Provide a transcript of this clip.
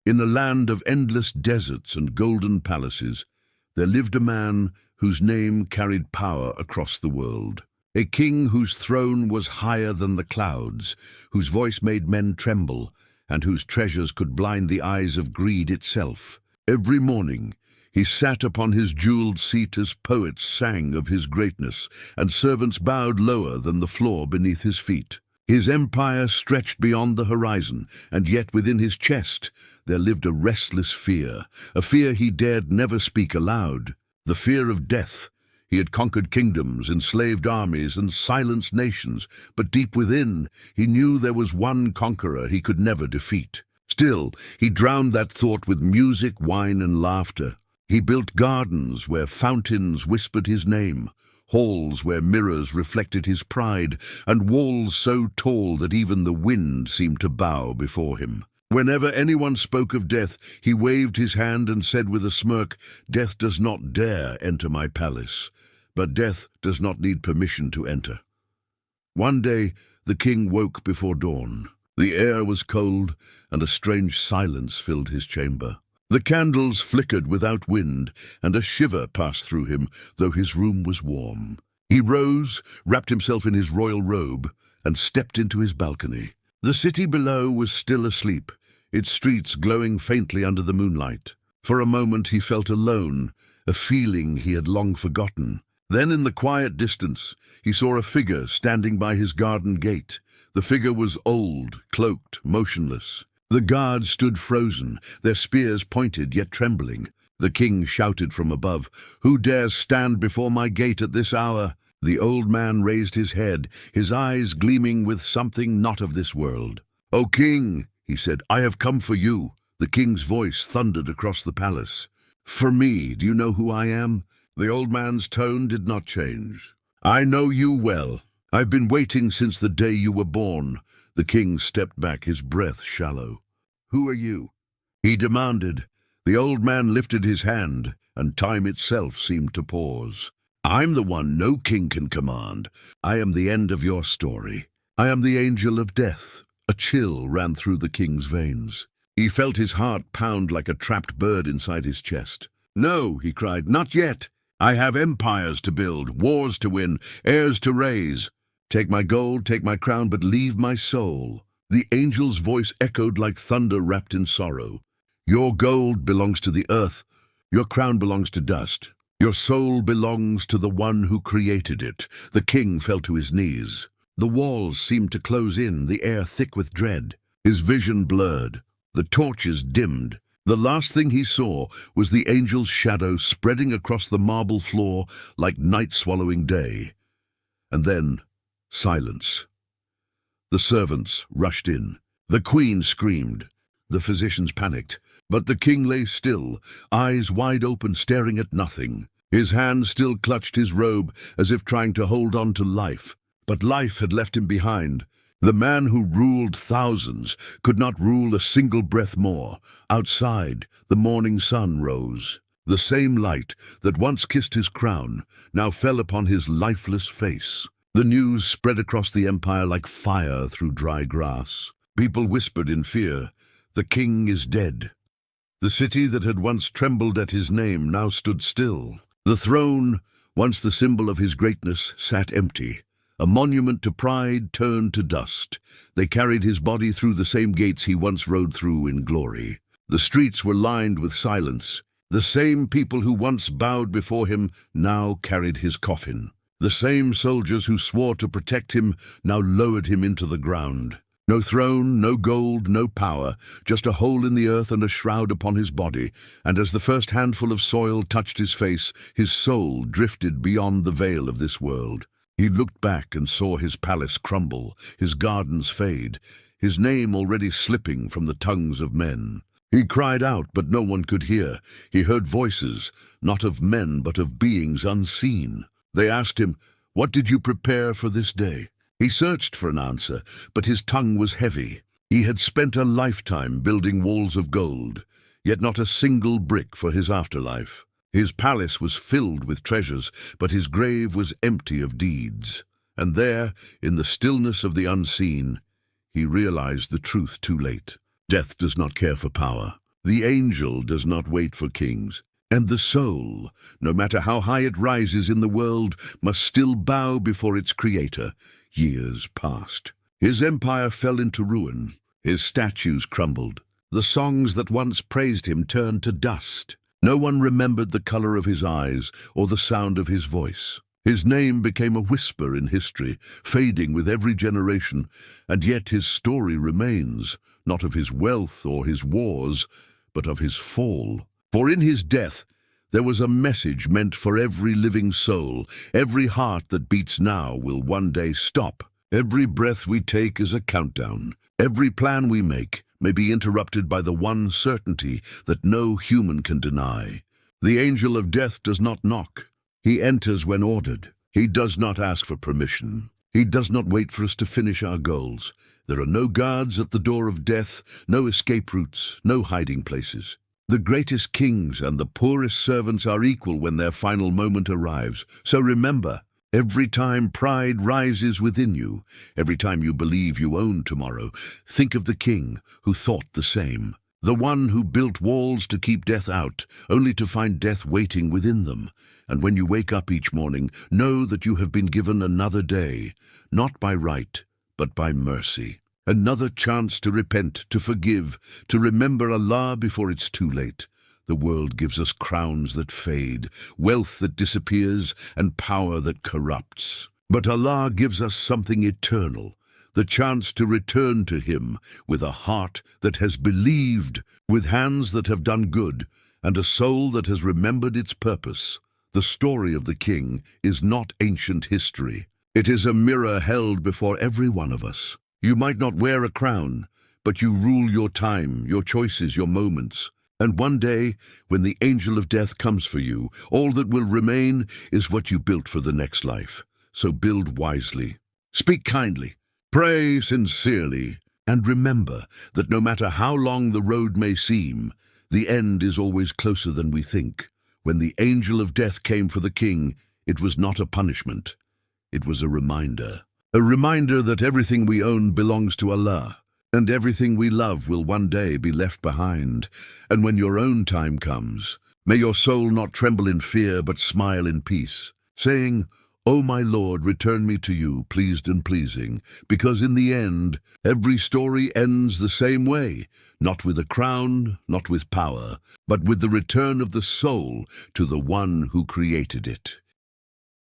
In a land of endless deserts and golden palaces, there lived a man whose name carried power across the world. A king whose throne was higher than the clouds, whose voice made men tremble, and whose treasures could blind the eyes of greed itself. Every morning, he sat upon his jeweled seat as poets sang of his greatness, and servants bowed lower than the floor beneath his feet. His empire stretched beyond the horizon, and yet within his chest there lived a restless fear, a fear he dared never speak aloud, the fear of death. He had conquered kingdoms, enslaved armies, and silenced nations, but deep within, he knew there was one conqueror he could never defeat. Still, he drowned that thought with music, wine, and laughter. He built gardens where fountains whispered his name, halls where mirrors reflected his pride, and walls so tall that even the wind seemed to bow before him. Whenever anyone spoke of death, he waved his hand and said with a smirk, "Death does not dare enter my palace, but death does not need permission to enter." One day, the king woke before dawn. The air was cold, and a strange silence filled his chamber. The candles flickered without wind, and a shiver passed through him, though his room was warm. He rose, wrapped himself in his royal robe, and stepped into his balcony. The city below was still asleep, its streets glowing faintly under the moonlight. For a moment he felt alone, a feeling he had long forgotten. Then in the quiet distance, he saw a figure standing by his garden gate. The figure was old, cloaked, motionless. The guards stood frozen, their spears pointed yet trembling. The king shouted from above, "Who dares stand before my gate at this hour?" The old man raised his head, his eyes gleaming with something not of this world. "O king," he said, "I have come for you." The king's voice thundered across the palace. "For me, do you know who I am?" The old man's tone did not change. "I know you well. I've been waiting since the day you were born." The king stepped back, his breath shallow. "Who are you?" he demanded. The old man lifted his hand, and time itself seemed to pause. "I'm the one no king can command. I am the end of your story. I am the angel of death." A chill ran through the king's veins. He felt his heart pound like a trapped bird inside his chest. "No," he cried, "not yet. I have empires to build, wars to win, heirs to raise. Take my gold, take my crown, but leave my soul." The angel's voice echoed like thunder wrapped in sorrow. "Your gold belongs to the earth. Your crown belongs to dust. Your soul belongs to the one who created it." The king fell to his knees. The walls seemed to close in, the air thick with dread. His vision blurred. The torches dimmed. The last thing he saw was the angel's shadow spreading across the marble floor like night swallowing day. And then silence. The servants rushed in. The queen screamed. The physicians panicked. But the king lay still, eyes wide open, staring at nothing. His hand still clutched his robe, as if trying to hold on to life. But life had left him behind. The man who ruled thousands could not rule a single breath more. Outside, the morning sun rose. The same light that once kissed his crown now fell upon his lifeless face. The news spread across the empire like fire through dry grass. People whispered in fear, "The king is dead." The city that had once trembled at his name now stood still. The throne, once the symbol of his greatness, sat empty. A monument to pride turned to dust. They carried his body through the same gates he once rode through in glory. The streets were lined with silence. The same people who once bowed before him now carried his coffin. The same soldiers who swore to protect him now lowered him into the ground. No throne, no gold, no power, just a hole in the earth and a shroud upon his body. And as the first handful of soil touched his face, his soul drifted beyond the veil of this world. He looked back and saw his palace crumble, his gardens fade, his name already slipping from the tongues of men. He cried out, but no one could hear. He heard voices, not of men, but of beings unseen. They asked him, "What did you prepare for this day?" He searched for an answer, but his tongue was heavy. He had spent a lifetime building walls of gold, yet not a single brick for his afterlife. His palace was filled with treasures, but his grave was empty of deeds. And there, in the stillness of the unseen, he realized the truth too late. Death does not care for power. The angel does not wait for kings, and the soul, no matter how high it rises in the world, must still bow before its creator. Years passed. His empire fell into ruin. His statues crumbled. The songs that once praised him turned to dust. No one remembered the color of his eyes or the sound of his voice. His name became a whisper in history, fading with every generation, and yet his story remains, not of his wealth or his wars, but of his fall. For in his death there was a message meant for every living soul. Every heart that beats now will one day stop. Every breath we take is a countdown. Every plan we make may be interrupted by the one certainty that no human can deny. The angel of death does not knock. He enters when ordered. He does not ask for permission. He does not wait for us to finish our goals. There are no guards at the door of death, no escape routes, no hiding places. The greatest kings and the poorest servants are equal when their final moment arrives. So remember, every time pride rises within you, every time you believe you own tomorrow, think of the king who thought the same. The one who built walls to keep death out, only to find death waiting within them. And when you wake up each morning, know that you have been given another day, not by right, but by mercy. Another chance to repent, to forgive, to remember Allah before it's too late. The world gives us crowns that fade, wealth that disappears, and power that corrupts. But Allah gives us something eternal, the chance to return to Him with a heart that has believed, with hands that have done good, and a soul that has remembered its purpose. The story of the king is not ancient history. It is a mirror held before every one of us. You might not wear a crown, but you rule your time, your choices, your moments. And one day, when the angel of death comes for you, all that will remain is what you built for the next life. So build wisely, speak kindly, pray sincerely, and remember that no matter how long the road may seem, the end is always closer than we think. When the angel of death came for the king, it was not a punishment. It was a reminder. A reminder that everything we own belongs to Allah, and everything we love will one day be left behind. And when your own time comes, may your soul not tremble in fear but smile in peace, saying, "O my Lord, return me to you, pleased and pleasing," because in the end, every story ends the same way, not with a crown, not with power, but with the return of the soul to the one who created it.